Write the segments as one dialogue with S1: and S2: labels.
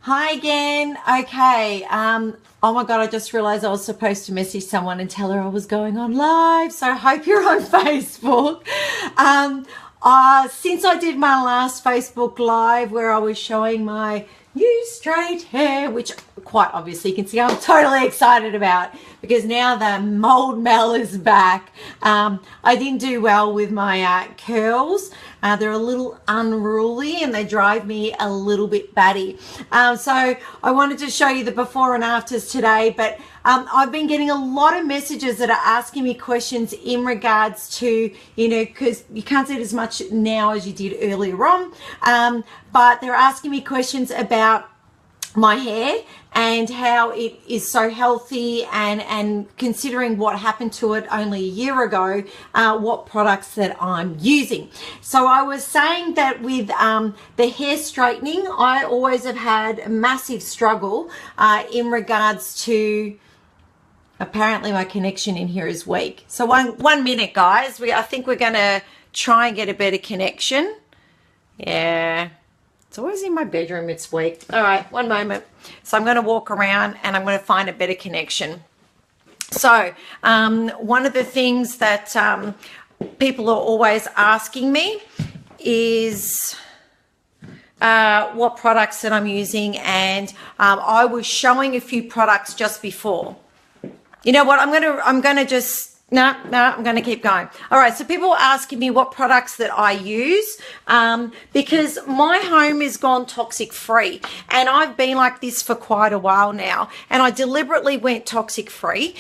S1: Hi again. Okay. Oh my God, I just realized I was supposed to message someone and tell her I was going on live. So I hope you're on Facebook. Um, since I did my last Facebook live where I was showing my new straight hair, which quite obviously you can see I'm totally excited about because now the mold mel is back. I didn't do well with my curls. They're a little unruly and they drive me a little bit batty. So I wanted to show you the before and afters today, but I've been getting a lot of messages that are asking me questions in regards to, because you can't see it as much now as you did earlier on, but they're asking me questions about my hair and how it is so healthy, and considering what happened to it only a year ago, what products that I'm using. So I was saying that with the hair straightening, I always have had a massive struggle in regards to, apparently my connection in here is weak. So one minute, guys. I think we're going to try and get a better connection. Yeah. It's always in my bedroom, it's weak. All right, one moment. So I'm going to walk around and I'm going to find a better connection. So one of the things that people are always asking me is what products that I'm using, and I was showing a few products just before. You know what? I'm gonna just I'm going to keep going. All right, so people are asking me what products that I use because my home has gone toxic free, and I've been like this for quite a while now, and I deliberately went toxic free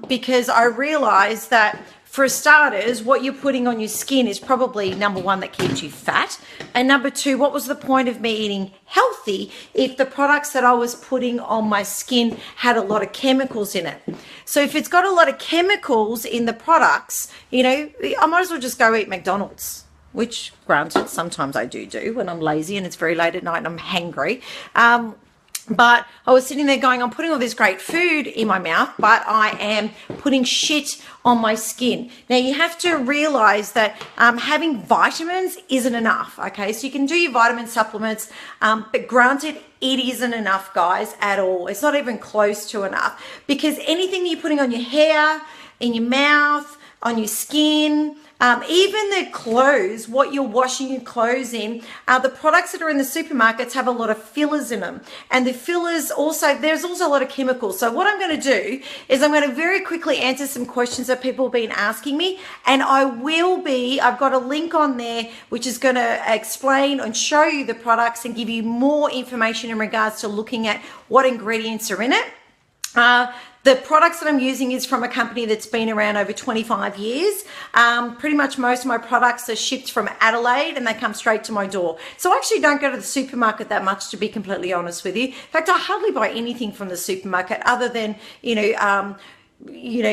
S1: because I realized that, for starters, what you're putting on your skin is probably, number one, that keeps you fat. And number two, what was the point of me eating healthy if the products that I was putting on my skin had a lot of chemicals in it? So if it's got a lot of chemicals in the products, I might as well just go eat McDonald's, which, granted, sometimes I do when I'm lazy and it's very late at night and I'm hangry. But I was sitting there going, I'm putting all this great food in my mouth, but I am putting shit on my skin. Now, you have to realize that having vitamins isn't enough, okay? So you can do your vitamin supplements, but granted, it isn't enough, guys, at all. It's not even close to enough, because anything that you're putting on your hair, in your mouth, on your skin, even the clothes, what you're washing your clothes in, the products that are in the supermarkets have a lot of fillers in them. And the fillers also, there's also a lot of chemicals. So what I'm going to do is I'm going to very quickly answer some questions that people have been asking me. And I've got a link on there which is going to explain and show you the products and give you more information in regards to looking at what ingredients are in it. The products that I'm using is from a company that's been around over 25 years. Pretty much most of my products are shipped from Adelaide and they come straight to my door. So I actually don't go to the supermarket that much, to be completely honest with you. In fact, I hardly buy anything from the supermarket other than,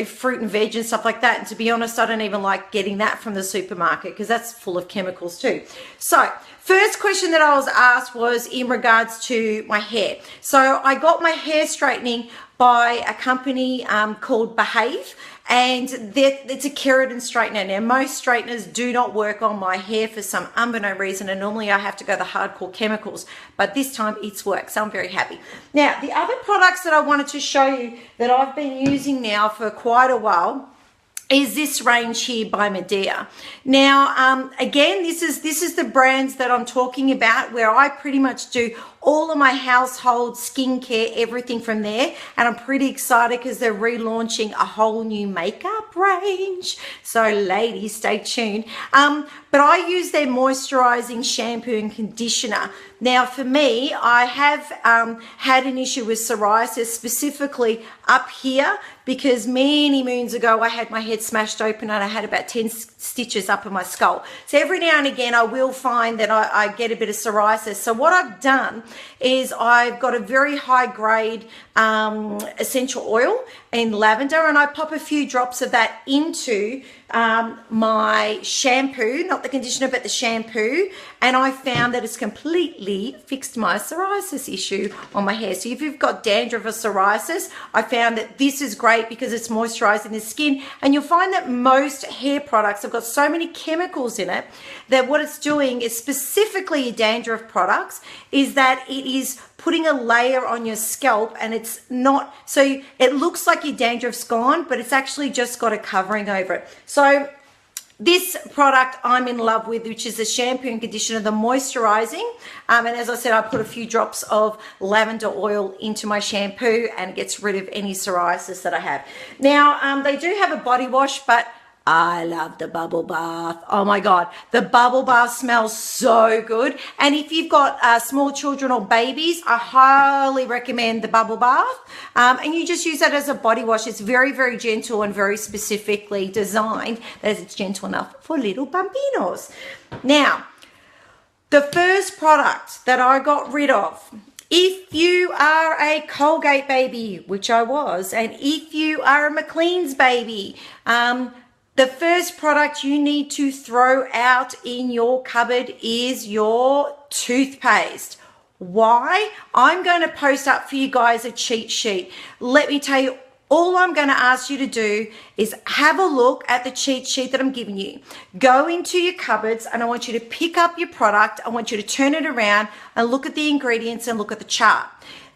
S1: fruit and veg and stuff like that. And to be honest, I don't even like getting that from the supermarket because that's full of chemicals too. So first question that I was asked was in regards to my hair. So I got my hair straightening by a company called Behave, and it's a keratin straightener. Now, most straighteners do not work on my hair for some unbeknown reason, and normally I have to go the hardcore chemicals, but this time it's worked, so I'm very happy. Now, the other products that I wanted to show you that I've been using now for quite a while is this range here by Medea. Now, again, this is the brands that I'm talking about, where I pretty much do all of my household skincare, everything from there. And I'm pretty excited because they're relaunching a whole new makeup range. So ladies, stay tuned. But I use their moisturizing shampoo and conditioner. Now, for me, I have had an issue with psoriasis, specifically up here, because many moons ago I had my head smashed open and I had about 10 stitches up in my skull. So every now and again I will find that I get a bit of psoriasis. So what I've done is I've got a very high grade essential oil in lavender, and I pop a few drops of that into my shampoo, not the conditioner, but the shampoo, and I found that it's completely fixed my psoriasis issue on my hair. So if you've got dandruff or psoriasis, I found that this is great because it's moisturizing the skin, and you'll find that most hair products have got so many chemicals in it that what it's doing is, specifically your dandruff products, is that it is putting a layer on your scalp, and it's not, so it looks like your dandruff's gone, but it's actually just got a covering over it. So this product I'm in love with, which is the shampoo and conditioner, the moisturizing, and as I said, I put a few drops of lavender oil into my shampoo, and it gets rid of any psoriasis that I have. Now, they do have a body wash, but I love the bubble bath. Oh my God, the bubble bath smells so good. And if you've got small children or babies, I highly recommend the bubble bath. And you just use that as a body wash. It's very, very gentle and very specifically designed that it's gentle enough for little bambinos. Now, the first product that I got rid of, if you are a Colgate baby, which I was, and if you are a McLean's baby, the first product you need to throw out in your cupboard is your toothpaste. Why? I'm going to post up for you guys a cheat sheet. Let me tell you, all I'm going to ask you to do is have a look at the cheat sheet that I'm giving you. Go into your cupboards, and I want you to pick up your product. I want you to turn it around and look at the ingredients and look at the chart.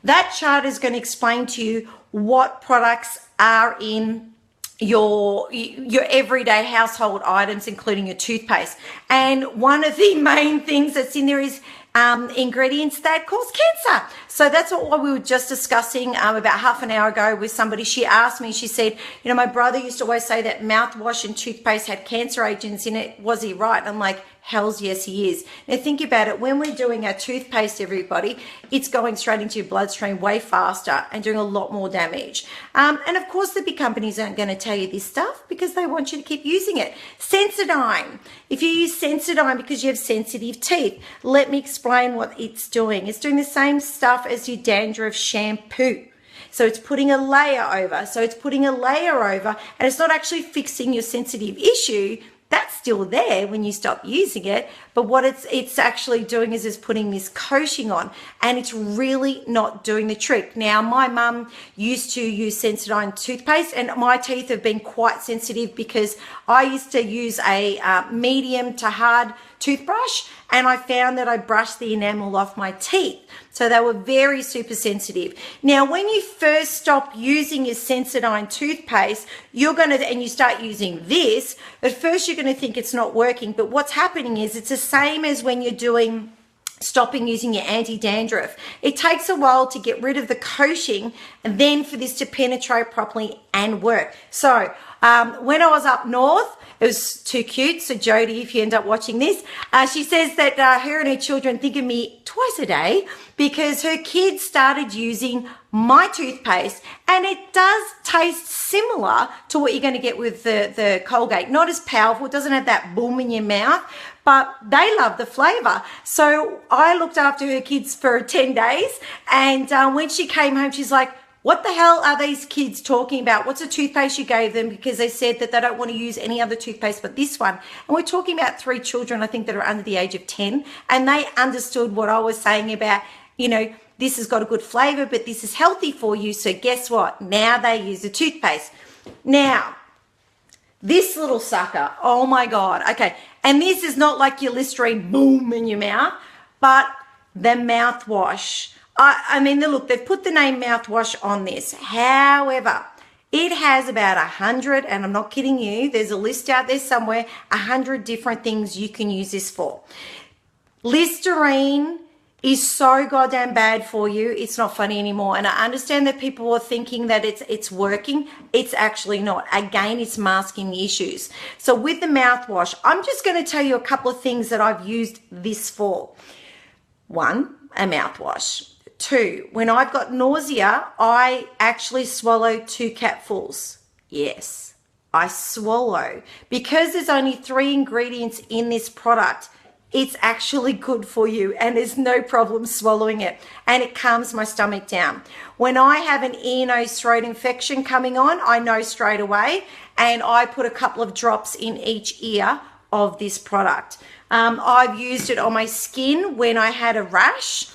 S1: That chart is going to explain to you what products are in your everyday household items, including your toothpaste. And one of the main things that's in there is ingredients that cause cancer. So that's what we were just discussing about half an hour ago with somebody. She asked me, she said, you know, my brother used to always say that mouthwash and toothpaste had cancer agents in it. Was he right? And I'm like, hells yes, he is. Now think about it. When we're doing our toothpaste, everybody, it's going straight into your bloodstream way faster and doing a lot more damage. And of course, the big companies aren't going to tell you this stuff because they want you to keep using it. Sensodyne. If you use Sensodyne because you have sensitive teeth, let me explain what it's doing. It's doing the same stuff as your dandruff shampoo. So it's putting a layer over. So it's putting a layer over, and it's not actually fixing your sensitive issue. That's still there when you stop using it, but what it's actually doing is putting this coating on, and it's really not doing the trick. Now, my mum used to use Sensodyne toothpaste, and my teeth have been quite sensitive because I used to use a medium to hard toothbrush, and I found that I brushed the enamel off my teeth. So they were very super sensitive. Now, when you first stop using your Sensodyne toothpaste, and you start using this, at first you're going to think it's not working, but what's happening is it's the same as when you're stopping using your anti-dandruff. It takes a while to get rid of the coating and then for this to penetrate properly and work. So when I was up north, it was too cute. So Jody, if you end up watching this, she says that her and her children think of me twice a day because her kids started using my toothpaste, and it does taste similar to what you're going to get with the Colgate. Not as powerful. It doesn't have that boom in your mouth, but they love the flavor. So I looked after her kids for 10 days, and when she came home, she's like, what the hell are these kids talking about? What's the toothpaste you gave them? Because they said that they don't want to use any other toothpaste but this one. And we're talking about 3 children, I think, that are under the age of 10. And they understood what I was saying about, you know, this has got a good flavor, but this is healthy for you. So guess what? Now they use the toothpaste. Now, this little sucker, oh my God. Okay. And this is not like your Listerine boom in your mouth, but the mouthwash. I mean, look, they've put the name mouthwash on this. However, it has about 100, and I'm not kidding you, there's a list out there somewhere, 100 different things you can use this for. Listerine is so goddamn bad for you. It's not funny anymore. And I understand that people are thinking that it's working. It's actually not. Again, it's masking the issues. So with the mouthwash, I'm just going to tell you a couple of things that I've used this for. 1, a mouthwash. 2, when I've got nausea, I actually swallow 2 capfuls. Yes, I swallow. Because there's only 3 ingredients in this product, it's actually good for you and there's no problem swallowing it, and it calms my stomach down. When I have an ear, nose, throat infection coming on, I know straight away, and I put a couple of drops in each ear of this product. I've used it on my skin when I had a rash.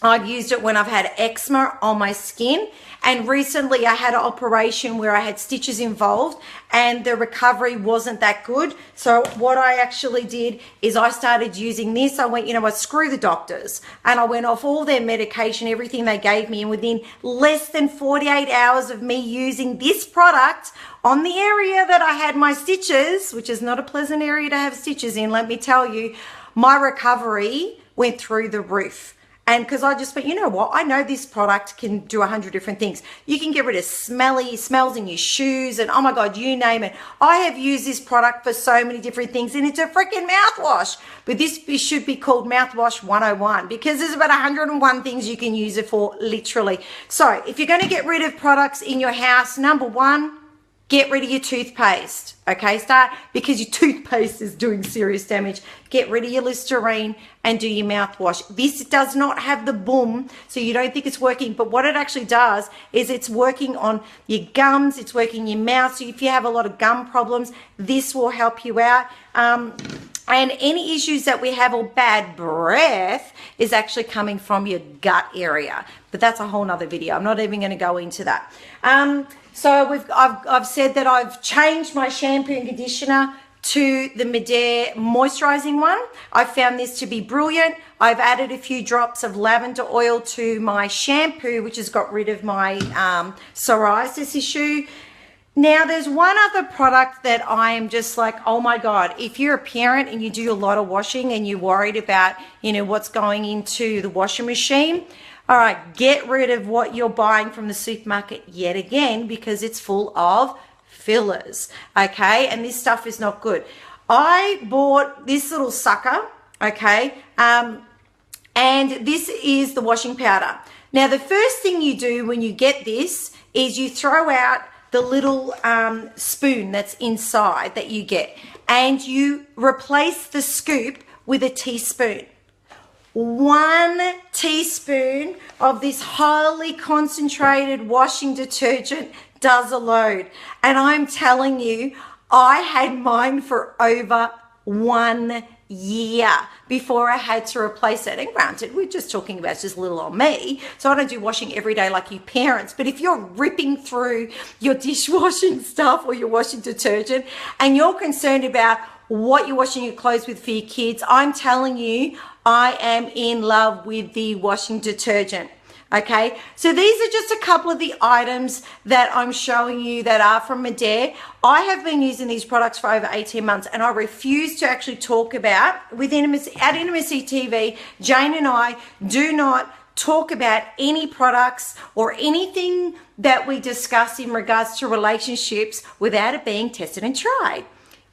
S1: I've used it when I've had eczema on my skin. And recently I had an operation where I had stitches involved and the recovery wasn't that good. So what I actually did is I started using this. I went, you know what, screw the doctors. And I went off all their medication, everything they gave me. And within less than 48 hours of me using this product on the area that I had my stitches, which is not a pleasant area to have stitches in, let me tell you, my recovery went through the roof. And because I just went, you know what, I know this product can do 100 different things. You can get rid of smelly smells in your shoes and oh my God, you name it. I have used this product for so many different things, and it's a freaking mouthwash. But this should be called Mouthwash 101 because there's about 101 things you can use it for, literally. So if you're going to get rid of products in your house, number one, get rid of your toothpaste, okay? Because your toothpaste is doing serious damage. Get rid of your Listerine and do your mouthwash. This does not have the boom, so you don't think it's working, but what it actually does is it's working on your gums, it's working your mouth, so if you have a lot of gum problems, this will help you out. And any issues that we have or bad breath is actually coming from your gut area. But that's a whole nother video. I'm not even going to go into that. So I've said that I've changed my shampoo and conditioner to the Medare moisturizing one. I found this to be brilliant. I've added a few drops of lavender oil to my shampoo, which has got rid of my psoriasis issue. Now, there's one other product that I am just like, oh my God, if you're a parent and you do a lot of washing and you're worried about, you know, what's going into the washing machine, all right, get rid of what you're buying from the supermarket yet again because it's full of fillers, okay? And this stuff is not good. I bought this little sucker, okay? And this is the washing powder. Now, the first thing you do when you get this is you throw out the little spoon that's inside that you get, and you replace the scoop with a teaspoon. 1 teaspoon of this highly concentrated washing detergent does a load. And I'm telling you, I had mine for over 1 year before I had to replace it. And granted, we're just talking about just little on me, so I don't do washing every day like you parents. But if you're ripping through your dishwashing stuff or your washing detergent and you're concerned about what you're washing your clothes with for your kids, I'm telling you, I am in love with the washing detergent. Okay, so these are just a couple of the items that I'm showing you that are from Medare. I have been using these products for over 18 months and I refuse to actually talk about, at Intimacy TV, Jane and I do not talk about any products or anything that we discuss in regards to relationships without it being tested and tried,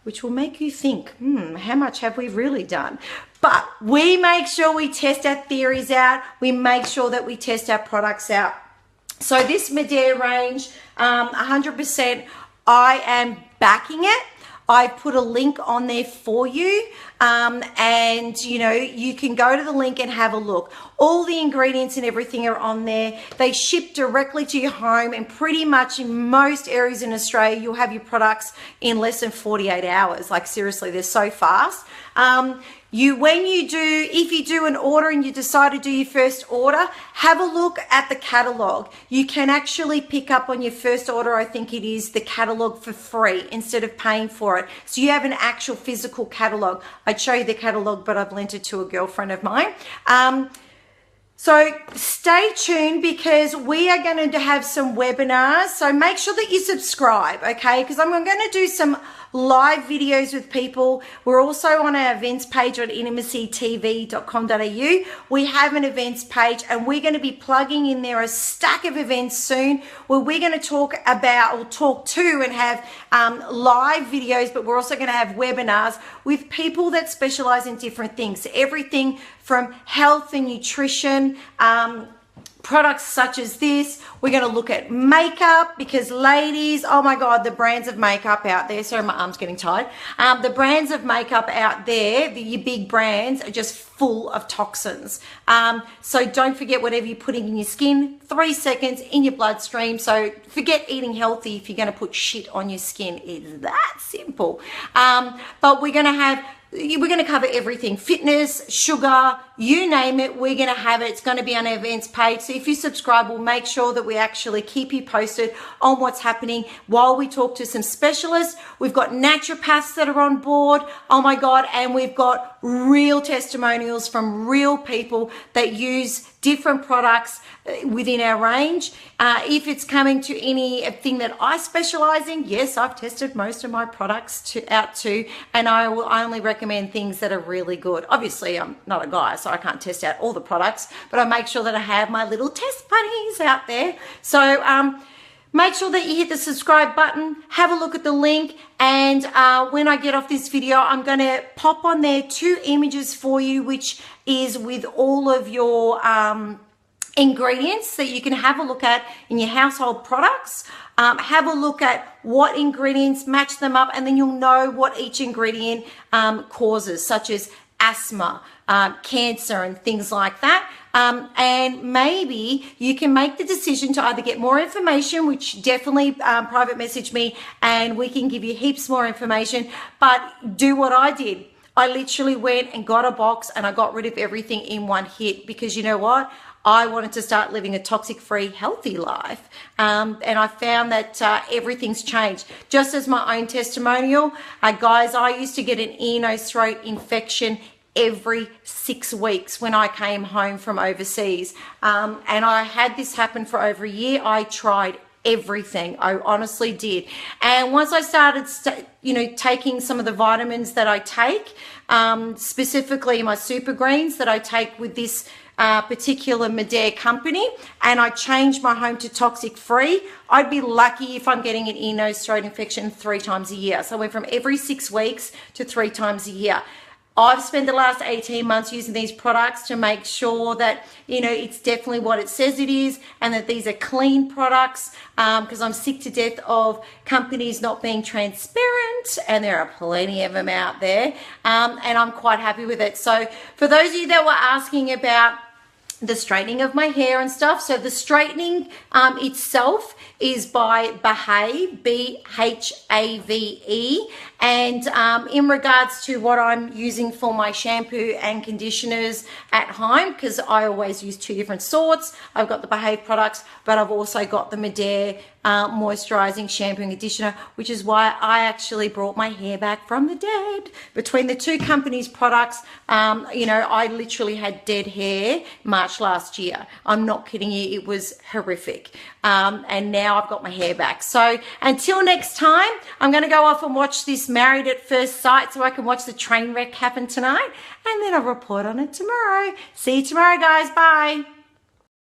S1: which will make you think, how much have we really done? But we make sure we test our theories out. We make sure that we test our products out. So this Medare range, 100%, I am backing it. I put a link on there for you, and you know, you can go to the link and have a look. All the ingredients and everything are on there. They ship directly to your home, and pretty much in most areas in Australia, you'll have your products in less than 48 hours. Like seriously, they're so fast. If you do an order and you decide to do your first order, have a look at the catalog. You can actually pick up on your first order, I think it is, the catalog for free instead of paying for it. So you have an actual physical catalog. I'd show you the catalog, but I've lent it to a girlfriend of mine. So stay tuned because we are going to have some webinars. So make sure that you subscribe, okay? Because I'm going to do some live videos with people. We're also on our events page on IntimacyTV.com.au. We have an events page and we're going to be plugging in there a stack of events soon where we're going to talk about or talk to and have live videos, but we're also going to have webinars with people that specialize in different things. So everything from health and nutrition, products such as this. We're going to look at makeup because ladies, oh my God, the brands of makeup out there. Sorry, my arm's getting tired. The brands of makeup out there, your big brands, are just full of toxins. So don't forget whatever you're putting in your skin, 3 seconds in your bloodstream. So forget eating healthy if you're going to put shit on your skin. It's that simple. But we're going to cover everything, fitness, sugar, you name it, we're going to have it. It's going to be on our events page. So if you subscribe, we'll make sure that we actually keep you posted on what's happening while we talk to some specialists. We've got naturopaths that are on board. Oh my God. And we've got real testimonials from real people that use different products within our range. If it's coming to anything that I specialize in, yes, I've tested most of my products out too, and I will only recommend things that are really good. Obviously, I'm not a guy, so I can't test out all the products, but I make sure that I have my little test bunnies out there. So make sure that you hit the subscribe button, have a look at the link, and when I get off this video, I'm going to pop on there 2 images for you, which is with all of your ingredients that you can have a look at in your household products. Have a look at what ingredients, match them up, and then you'll know what each ingredient causes, such as asthma, cancer, and things like that. And maybe you can make the decision to either get more information, which definitely private message me and we can give you heaps more information, but do what I did. I literally went and got a box and I got rid of everything in one hit because you know what? I wanted to start living a toxic-free, healthy life. And I found that everything's changed. Just as my own testimonial, guys, I used to get an ear, nose, throat infection every 6 weeks when I came home from overseas. And I had this happen for over a year. I tried everything. I honestly did. And once I started, taking some of the vitamins that I take, specifically my super greens that I take with this particular Medare company, and I changed my home to toxic free, I'd be lucky if I'm getting an ear, nose, throat infection 3 times a year. So I went from every 6 weeks to 3 times a year. I've spent the last 18 months using these products to make sure that, it's definitely what it says it is and that these are clean products because I'm sick to death of companies not being transparent, and there are plenty of them out there, and I'm quite happy with it. So for those of you that were asking about the straightening of my hair and stuff, so the straightening itself is by Behave, B-H-A-V-E. And in regards to what I'm using for my shampoo and conditioners at home, because I always use 2 different sorts, I've got the Behave products, but I've also got the Medare moisturizing shampoo and conditioner, which is why I actually brought my hair back from the dead. Between the 2 companies' products, I literally had dead hair March last year. I'm not kidding you. It was horrific. And now I've got my hair back. So until next time, I'm going to go off and watch this Married at First Sight so I can watch the train wreck happen tonight, and then I'll report on it tomorrow. See you tomorrow, guys. Bye.